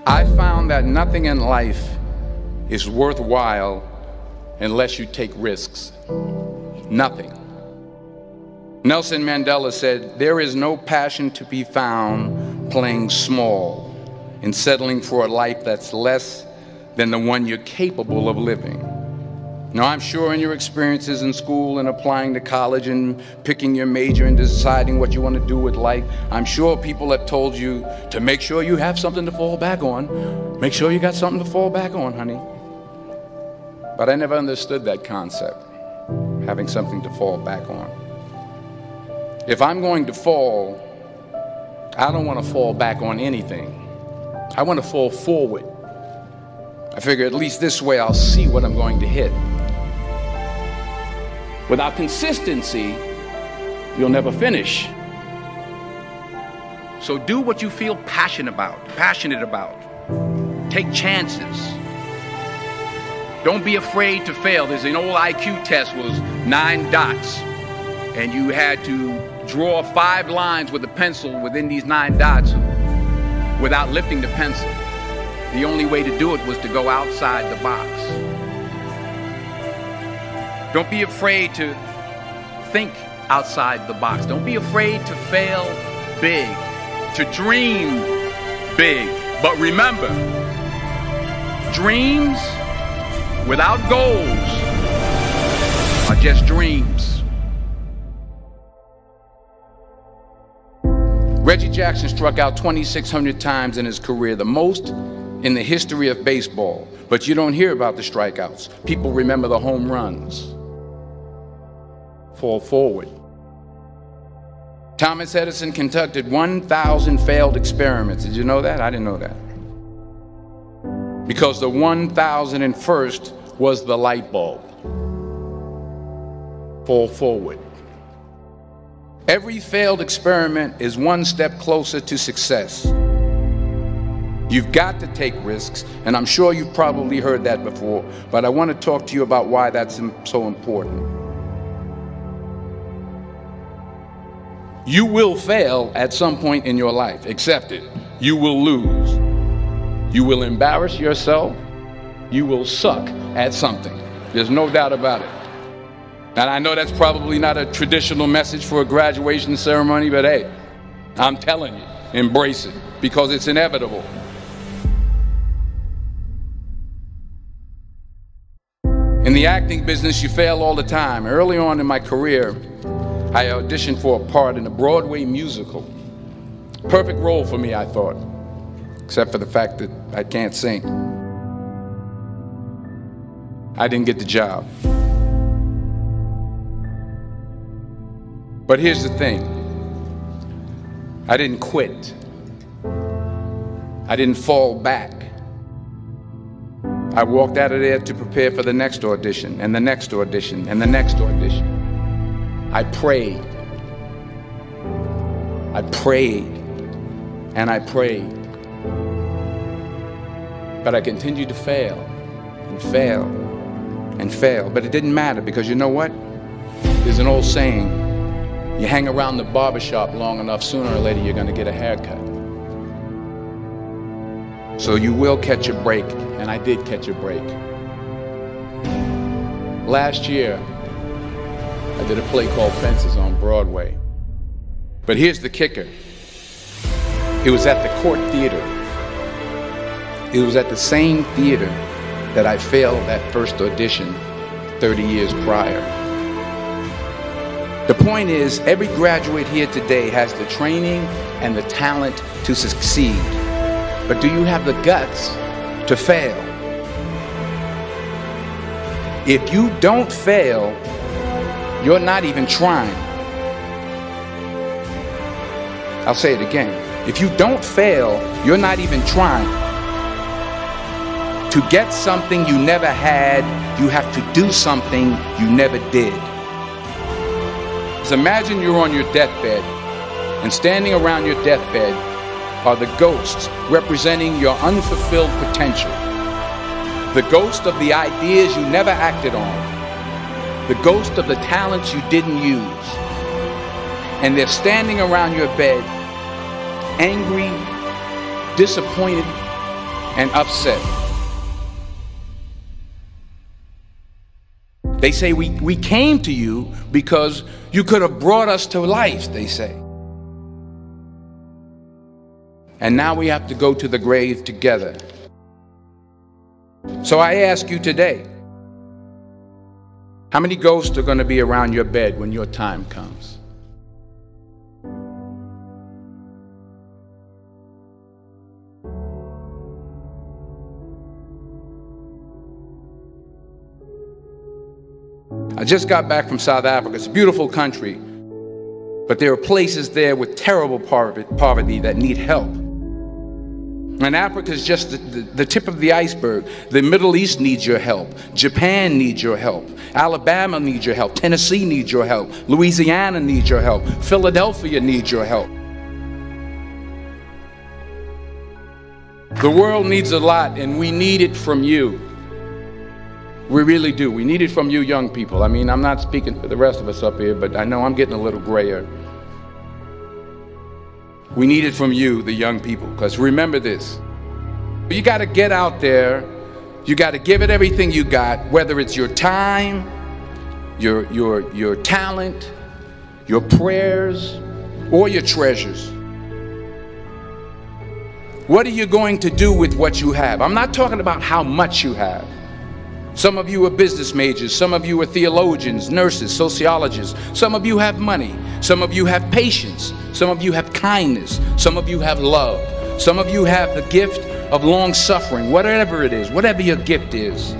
I found that nothing in life is worthwhile unless you take risks. Nothing. Nelson Mandela said, "There is no passion to be found playing small and settling for a life that's less than the one you're capable of living." Now, I'm sure in your experiences in school and applying to college and picking your major and deciding what you want to do with life, I'm sure people have told you to make sure you have something to fall back on. Make sure you got something to fall back on, honey. But I never understood that concept, having something to fall back on. If I'm going to fall, I don't want to fall back on anything. I want to fall forward. I figure at least this way I'll see what I'm going to hit. Without consistency, you'll never finish. So do what you feel passionate about. Take chances. Don't be afraid to fail. There's an old IQ test, was 9 dots, and you had to draw 5 lines with a pencil within these 9 dots without lifting the pencil. The only way to do it was to go outside the box. Don't be afraid to think outside the box. Don't be afraid to fail big, to dream big. But remember, dreams without goals are just dreams. Reggie Jackson struck out 2,600 times in his career, the most in the history of baseball. But you don't hear about the strikeouts. People remember the home runs. Fall forward. Thomas Edison conducted 1,000 failed experiments. Did you know that? I didn't know that. Because the 1,001st was the light bulb. Fall forward. Every failed experiment is one step closer to success. You've got to take risks, and I'm sure you've probably heard that before, but I want to talk to you about why that's so important. You will fail at some point in your life. Accept it. You will lose. You will embarrass yourself. You will suck at something. There's no doubt about it. And I know that's probably not a traditional message for a graduation ceremony, but hey, I'm telling you, embrace it, because it's inevitable. In the acting business, you fail all the time. Early on in my career, I auditioned for a part in a Broadway musical. Perfect role for me, I thought, except for the fact that I can't sing. I didn't get the job. But here's the thing. I didn't quit. I didn't fall back. I walked out of there to prepare for the next audition, and the next audition, and the next audition. I prayed. I prayed. And I prayed. But I continued to fail, and fail, and fail. But it didn't matter, because you know what? There's an old saying, you hang around the barbershop long enough, sooner or later you're going to get a haircut. So you will catch a break, and I did catch a break. Last year, I did a play called Fences on Broadway. But here's the kicker. It was at the Court Theater. It was at the same theater that I failed that first audition 30 years prior. The point is, every graduate here today has the training and the talent to succeed. But do you have the guts to fail? If you don't fail, you're not even trying. I'll say it again. If you don't fail, you're not even trying. To get something you never had, you have to do something you never did. So imagine you're on your deathbed, and standing around your deathbed are the ghosts representing your unfulfilled potential. The ghost of the ideas you never acted on. The ghost of the talents you didn't use. And they're standing around your bed, angry, disappointed, and upset. They say we came to you because you could have brought us to life, they say. And now we have to go to the grave together. So I ask you today, how many ghosts are going to be around your bed when your time comes? I just got back from South Africa. It's a beautiful country, but there are places there with terrible poverty that need help. And Africa is just the tip of the iceberg. The Middle East needs your help. Japan needs your help. Alabama needs your help. Tennessee needs your help. Louisiana needs your help. Philadelphia needs your help. The world needs a lot, and we need it from you. We really do. We need it from you young people. I mean, I'm not speaking for the rest of us up here, but I know I'm getting a little grayer. We need it from you, the young people, because remember this. You got to get out there. You got to give it everything you got, whether it's your time, your talent, your prayers, or your treasures. What are you going to do with what you have? I'm not talking about how much you have. Some of you are business majors, some of you are theologians, nurses, sociologists, some of you have money, some of you have patience, some of you have kindness, some of you have love, some of you have the gift of long suffering. Whatever it is, whatever your gift is,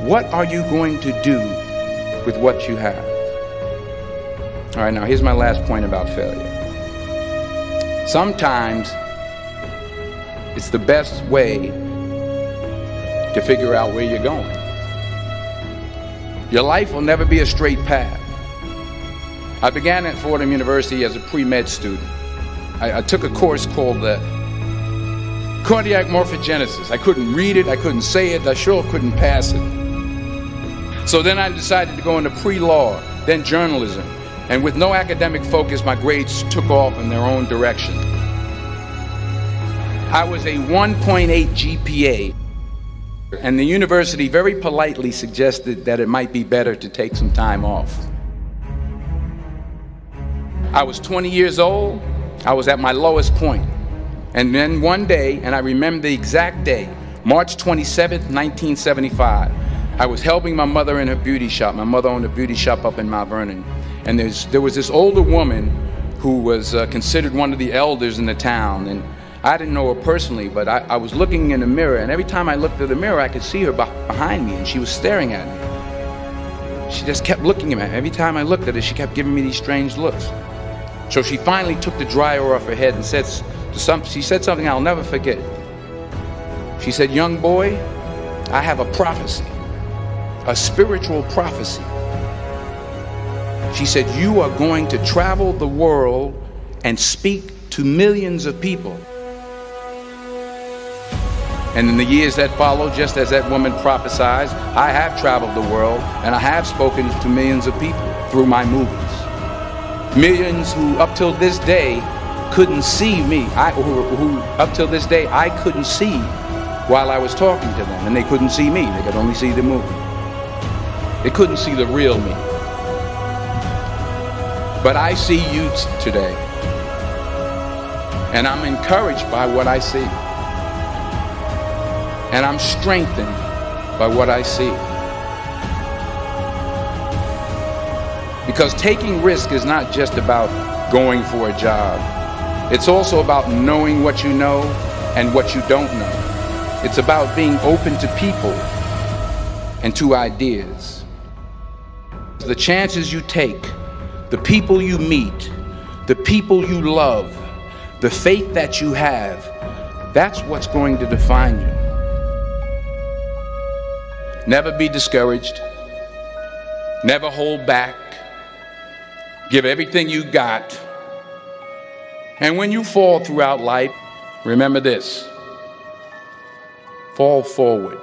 what are you going to do with what you have? All right, now here's my last point about failure. Sometimes it's the best way to figure out where you're going. Your life will never be a straight path. I began at Fordham University as a pre-med student. I took a course called cardiac morphogenesis. I couldn't read it, I couldn't say it, I sure couldn't pass it. So then I decided to go into pre-law, then journalism. And with no academic focus, my grades took off in their own direction. I was a 1.8 GPA. And the university very politely suggested that it might be better to take some time off. I was 20 years old. I was at my lowest point. And then one day, and I remember the exact day, March 27th, 1975, I was helping my mother in her beauty shop. My mother owned a beauty shop up in Mount Vernon. And there was this older woman who was considered one of the elders in the town. And I didn't know her personally, but I was looking in the mirror, and every time I looked at the mirror, I could see her behind me, and she was staring at me. She just kept looking at me. Every time I looked at her, she kept giving me these strange looks. So she finally took the dryer off her head and she said something I'll never forget. She said, "Young boy, I have a prophecy, a spiritual prophecy." She said, "You are going to travel the world and speak to millions of people." And in the years that followed, just as that woman prophesied, I have traveled the world and I have spoken to millions of people through my movies. Millions who up till this day couldn't see me, who up till this day I couldn't see while I was talking to them, and they couldn't see me, they could only see the movie. They couldn't see the real me. But I see you today, and I'm encouraged by what I see. And I'm strengthened by what I see. Because taking risk is not just about going for a job. It's also about knowing what you know and what you don't know. It's about being open to people and to ideas. The chances you take, the people you meet, the people you love, the faith that you have, that's what's going to define you. Never be discouraged. Never hold back. Give everything you got. And when you fall throughout life, remember this: fall forward.